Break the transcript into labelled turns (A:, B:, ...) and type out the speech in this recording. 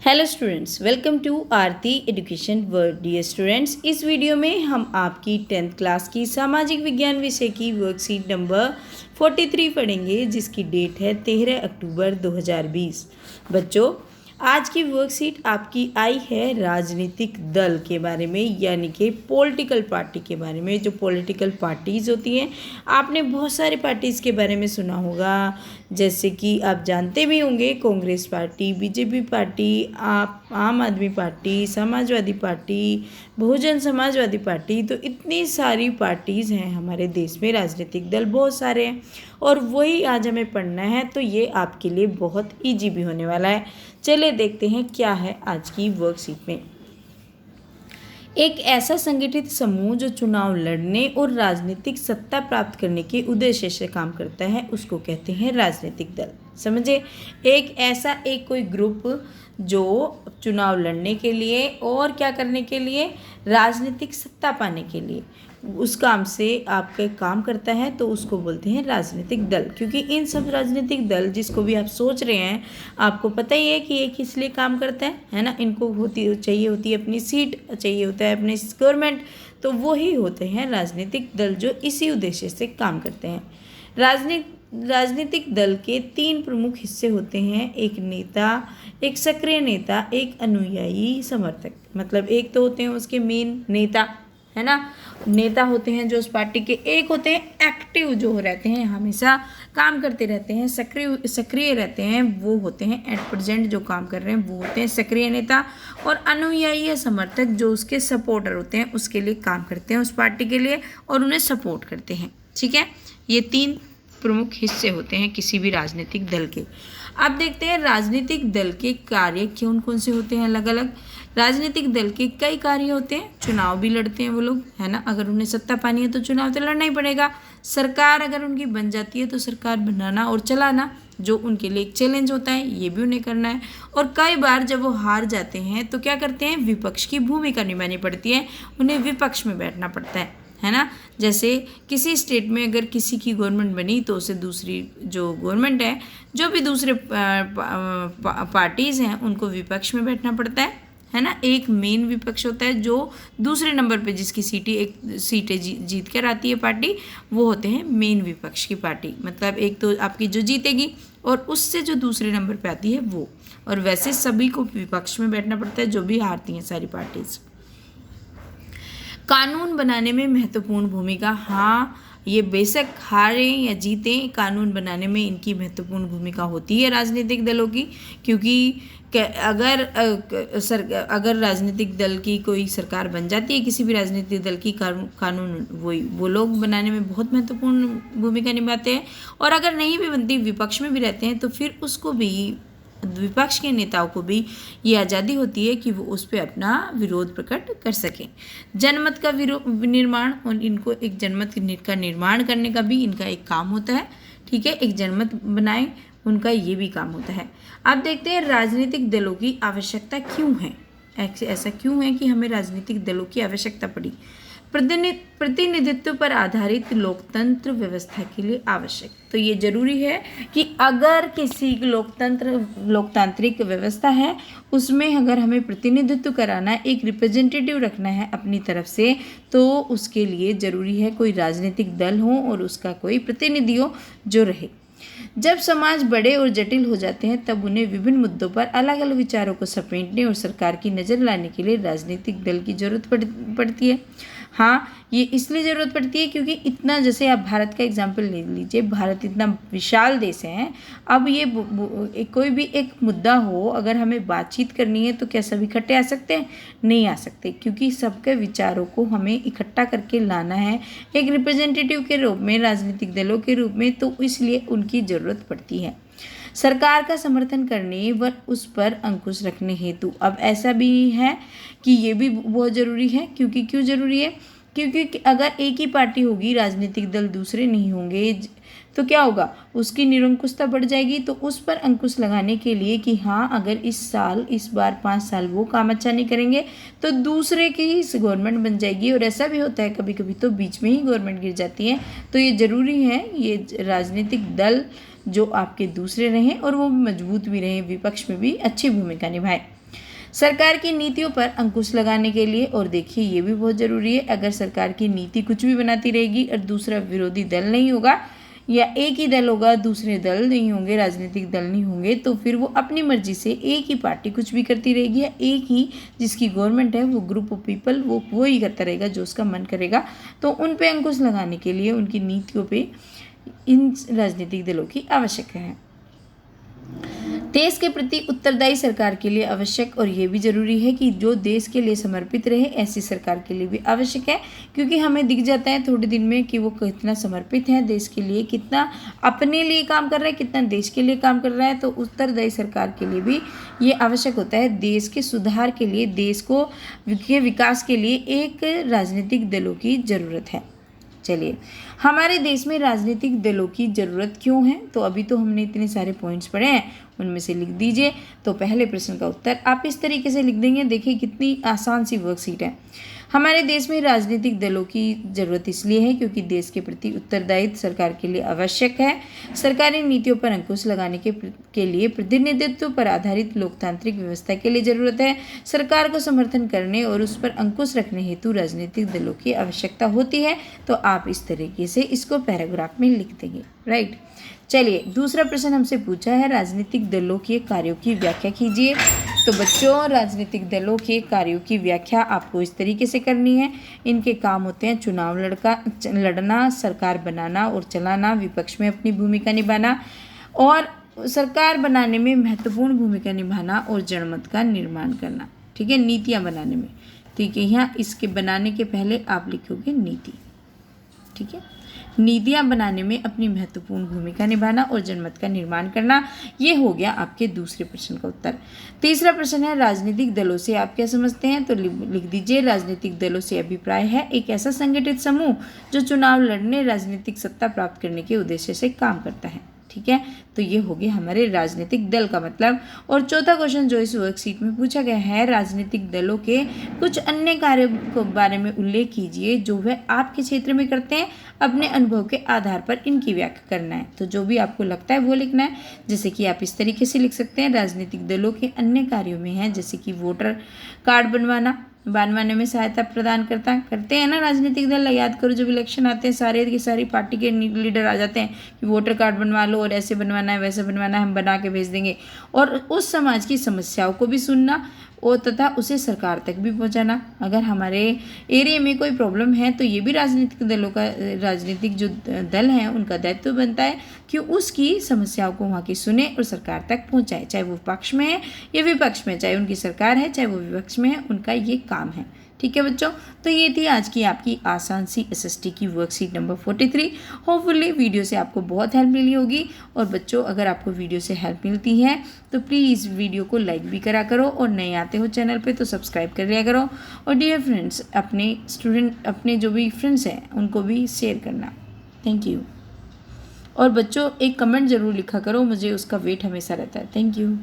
A: Hello students, welcome to Aarti education world. Dear students, इस video में हम आपकी 10th क्लास की सामाजिक विज्ञान विषय की वर्कशीट नंबर 43 पढ़ेंगे, जिसकी डेट है 13 अक्टूबर 2020। बच्चों, आज की वर्कशीट आपकी आई है राजनीतिक दल के बारे में, यानी कि पॉलिटिकल पार्टी के बारे में। जो पॉलिटिकल पार्टीज़ होती हैं, आपने बहुत सारे पार्टीज़ के बारे में सुना होगा, जैसे कि आप जानते भी होंगे कांग्रेस पार्टी, बीजेपी पार्टी, आम आदमी party, Samajwadi party, Bahujan Samajwadi party. तो इतनी सारी पार्टीज़ हैं हमारे देश में, राजनीतिक दल बहुत सारे हैं, और वही आज हमें पढ़ना है। तो ये आपके लिए बहुत ईजी भी होने वाला है। चलिए देखते हैं क्या है आज की वर्कशीट में। एक ऐसा संगठित समूह जो चुनाव लड़ने और राजनीतिक सत्ता प्राप्त करने के उद्देश्य से काम करता है, उसको कहते हैं राजनीतिक दल। समझे? एक कोई ग्रुप जो चुनाव लड़ने के लिए और क्या करने के लिए, राजनीतिक सत्ता पाने के लिए उस काम से आपके काम करता है, तो उसको बोलते हैं राजनीतिक दल। क्योंकि इन सब राजनीतिक दल जिसको भी आप सोच रहे हैं, आपको पता ही है कि ये किस लिए काम करता है ना। इनको चाहिए होती है अपनी सीट, चाहिए होता है अपनी गवर्नमेंट, तो वो ही होते हैं राजनीतिक दल जो इसी उद्देश्य से काम करते हैं। राजनीतिक दल के 3 प्रमुख हिस्से होते हैं: एक नेता, एक सक्रिय नेता, एक अनुयायी समर्थक। मतलब एक तो होते हैं उसके मेन नेता, है ना, नेता होते हैं जो उस पार्टी के। एक होते हैं एक्टिव, जो रहते हैं हमेशा काम करते रहते हैं, सक्रिय रहते हैं, वो होते हैं एट प्रेजेंट जो काम कर रहे हैं, वो होते हैं सक्रिय नेता। और अनुयायी या समर्थक जो उसके सपोर्टर होते हैं, उसके लिए काम करते हैं उस पार्टी के लिए और उन्हें सपोर्ट करते हैं। ठीक है, ये 3 प्रमुख हिस्से होते हैं किसी भी राजनीतिक दल के। अब देखते हैं राजनीतिक दल के कार्य कौन कौन से होते हैं। अलग अलग राजनीतिक दल के कई कार्य होते हैं। चुनाव भी लड़ते हैं वो लोग, है ना। अगर उन्हें सत्ता पानी है तो चुनाव तो लड़ना ही पड़ेगा। सरकार अगर उनकी बन जाती है तो सरकार बनाना और चलाना जो उनके लिए एक चैलेंज होता है, ये भी उन्हें करना है। और कई बार जब वो हार जाते हैं तो क्या करते हैं, विपक्ष की भूमिका निभानी पड़ती है, उन्हें विपक्ष में बैठना पड़ता है ना। जैसे किसी स्टेट में अगर किसी की गवर्नमेंट बनी तो उसे दूसरी जो गवर्नमेंट है, जो भी दूसरे पार्टीज़ हैं, उनको विपक्ष में बैठना पड़ता है ना। एक मेन विपक्ष होता है जो दूसरे नंबर पे जिसकी सीटें जीत कर आती है पार्टी, वो होते हैं मेन विपक्ष की पार्टी। मतलब एक तो आपकी जो जीतेगी और उससे जो दूसरे नंबर पे आती है वो। और वैसे सभी को विपक्ष में बैठना पड़ता है, जो भी हारती हैं सारी पार्टीज़। कानून बनाने में महत्वपूर्ण भूमिका, हाँ, ये बेशक हारें या जीतें, कानून बनाने में इनकी महत्वपूर्ण भूमिका होती है राजनीतिक दलों की। क्योंकि अगर राजनीतिक दल की कोई सरकार बन जाती है, किसी भी राजनीतिक दल की, कानून वो लोग बनाने में बहुत महत्वपूर्ण भूमिका निभाते हैं। और अगर नहीं भी बनती, विपक्ष में भी रहते हैं, तो फिर उसको भी, विपक्ष के नेताओं को भी ये आज़ादी होती है कि वो उस पर अपना विरोध प्रकट कर सकें। जनमत का निर्माण, और इनको एक जनमत का निर्माण करने का भी इनका एक काम होता है। ठीक है, एक जनमत बनाएं, उनका ये भी काम होता है। अब देखते हैं राजनीतिक दलों की आवश्यकता क्यों है। ऐसा क्यों है कि हमें राजनीतिक दलों की आवश्यकता पड़ी। प्रतिनिधित्व पर आधारित लोकतंत्र व्यवस्था के लिए आवश्यक। तो ये जरूरी है कि अगर किसी लोकतांत्रिक व्यवस्था है, उसमें अगर हमें प्रतिनिधित्व कराना है, एक रिप्रेजेंटेटिव रखना है अपनी तरफ से, तो उसके लिए ज़रूरी है कोई राजनीतिक दल हो और उसका कोई प्रतिनिधि हो जो रहे। जब समाज बड़े और जटिल हो जाते हैं, तब उन्हें विभिन्न मुद्दों पर अलग अलग विचारों को समेटने और सरकार की नज़र लाने के लिए राजनीतिक दल की जरूरत पड़ती है। हाँ, ये इसलिए ज़रूरत पड़ती है क्योंकि इतना, जैसे आप भारत का एग्जाम्पल ले लीजिए, भारत इतना विशाल देश है। अब ये कोई भी एक मुद्दा हो, अगर हमें बातचीत करनी है, तो क्या सब इकट्ठे आ सकते हैं? नहीं आ सकते, क्योंकि सबके विचारों को हमें इकट्ठा करके लाना है एक रिप्रेजेंटेटिव के रूप में, राजनीतिक दलों के रूप में, तो इसलिए उनकी ज़रूरत पड़ती है सरकार का समर्थन करने व उस पर अंकुश रखने हेतु। अब ऐसा भी है कि ये भी बहुत ज़रूरी है। क्योंकि क्यों ज़रूरी है? क्योंकि अगर एक ही पार्टी होगी, राजनीतिक दल दूसरे नहीं होंगे, तो क्या होगा, उसकी निरंकुशता बढ़ जाएगी। तो उस पर अंकुश लगाने के लिए कि हाँ, अगर इस बार 5 साल वो काम अच्छा नहीं करेंगे तो दूसरे की ही गवर्नमेंट बन जाएगी। और ऐसा भी होता है कभी कभी, तो बीच में ही गवर्नमेंट गिर जाती है। तो ये ज़रूरी है, ये राजनीतिक दल जो आपके दूसरे रहें और वो मजबूत भी रहें, विपक्ष में भी अच्छी भूमिका निभाएं। सरकार की नीतियों पर अंकुश लगाने के लिए, और देखिए ये भी बहुत ज़रूरी है, अगर सरकार की नीति कुछ भी बनाती रहेगी और दूसरा विरोधी दल नहीं होगा या एक ही दल होगा, दूसरे दल नहीं होंगे, राजनीतिक दल नहीं होंगे, तो फिर वो अपनी मर्जी से एक ही पार्टी कुछ भी करती रहेगी या एक ही जिसकी गवर्नमेंट है वो ग्रुप ऑफ पीपल वो ही करता रहेगा जो उसका मन करेगा। तो उन पे अंकुश लगाने के लिए उनकी नीतियों पे इन राजनीतिक दलों की आवश्यकता है। देश के प्रति उत्तरदायी सरकार के लिए आवश्यक, और ये भी जरूरी है कि जो देश के लिए समर्पित रहे, ऐसी सरकार के लिए भी आवश्यक है, क्योंकि हमें दिख जाता है थोड़े दिन में कि वो कितना समर्पित है देश के लिए, कितना अपने लिए काम कर रहा है, कितना देश के लिए काम कर रहा है। तो उत्तरदायी सरकार के लिए भी ये आवश्यक होता है। देश के सुधार के लिए, देश को के विकास के लिए एक राजनीतिक दलों की ज़रूरत है। चलिए, हमारे देश में राजनीतिक दलों की ज़रूरत क्यों है? तो अभी तो हमने इतने सारे पॉइंट्स पढ़े हैं, उनमें से लिख दीजिए। तो पहले प्रश्न का उत्तर आप इस तरीके से लिख देंगे। देखिए कितनी आसान सी वर्कशीट है। हमारे देश में राजनीतिक दलों की ज़रूरत इसलिए है क्योंकि देश के प्रति उत्तरदायित्व सरकार के लिए आवश्यक है। सरकारी नीतियों पर अंकुश लगाने के लिए प्रतिनिधित्व पर आधारित लोकतांत्रिक व्यवस्था के लिए ज़रूरत है। सरकार को समर्थन करने और उस पर अंकुश रखने हेतु राजनीतिक दलों की आवश्यकता होती है। तो आप इस तरीके से इसको पैराग्राफ में लिख देंगे, राइट। चलिए, दूसरा प्रश्न हमसे पूछा है, राजनीतिक दलों के कार्यों की व्याख्या कीजिए। तो बच्चों, राजनीतिक दलों के कार्यों की व्याख्या आपको इस तरीके से करनी है। इनके काम होते हैं चुनाव लड़ना, सरकार बनाना और चलाना, विपक्ष में अपनी भूमिका निभाना और सरकार बनाने में महत्वपूर्ण भूमिका निभाना और जनमत का निर्माण करना। ठीक है, नीतियाँ बनाने में। ठीक है, यहाँ इसके बनाने के पहले आप लिखोगे नीति। ठीक है, नीतियाँ बनाने में अपनी महत्वपूर्ण भूमिका निभाना और जनमत का निर्माण करना। ये हो गया आपके दूसरे प्रश्न का उत्तर। तीसरा प्रश्न है, राजनीतिक दलों से आप क्या समझते हैं? तो लिख दीजिए, राजनीतिक दलों से अभिप्राय है एक ऐसा संगठित समूह जो चुनाव लड़ने, राजनीतिक सत्ता प्राप्त करने के उद्देश्य से काम करता है। ठीक है, तो ये हो गया हमारे राजनीतिक दल का मतलब। और चौथा क्वेश्चन जो इस वर्कशीट में पूछा गया है, राजनीतिक दलों के कुछ अन्य कार्यों के बारे में उल्लेख कीजिए जो वह आपके क्षेत्र में करते हैं, अपने अनुभव के आधार पर इनकी व्याख्या करना है। तो जो भी आपको लगता है वो लिखना है। जैसे कि आप इस तरीके से लिख सकते हैं, राजनीतिक दलों के अन्य कार्यों में है जैसे कि वोटर कार्ड बनवाने में सहायता प्रदान करते हैं ना राजनीतिक दल। याद करो, जब इलेक्शन आते हैं सारे की सारी पार्टी के लीडर आ जाते हैं कि वोटर कार्ड बनवा लो और ऐसे बनवाना है, वैसे बनवाना है, हम बना के भेज देंगे। और उस समाज की समस्याओं को भी सुनना और तथा उसे सरकार तक भी पहुंचाना। अगर हमारे एरिया में कोई प्रॉब्लम है तो ये भी राजनीतिक जो दल हैं उनका दायित्व बनता है कि उसकी समस्याओं को वहाँ की सुने और सरकार तक पहुँचाए, चाहे वो पक्ष में है या विपक्ष में, चाहे उनकी सरकार है चाहे वो विपक्ष में है, उनका ये काम है। ठीक है बच्चों, तो ये थी आज की आपकी आसान सी SST की वर्कशीट नंबर 43। होपफुली वीडियो से आपको बहुत हेल्प मिली होगी। और बच्चों, अगर आपको वीडियो से हेल्प मिलती है तो प्लीज़ वीडियो को लाइक भी करा करो और नए आते हो चैनल पे तो सब्सक्राइब कर लिया करो। और डियर फ्रेंड्स, अपने जो भी फ्रेंड्स हैं उनको भी शेयर करना। Thank you. और बच्चों, एक कमेंट ज़रूर लिखा करो, मुझे उसका वेट हमेशा रहता है। Thank you.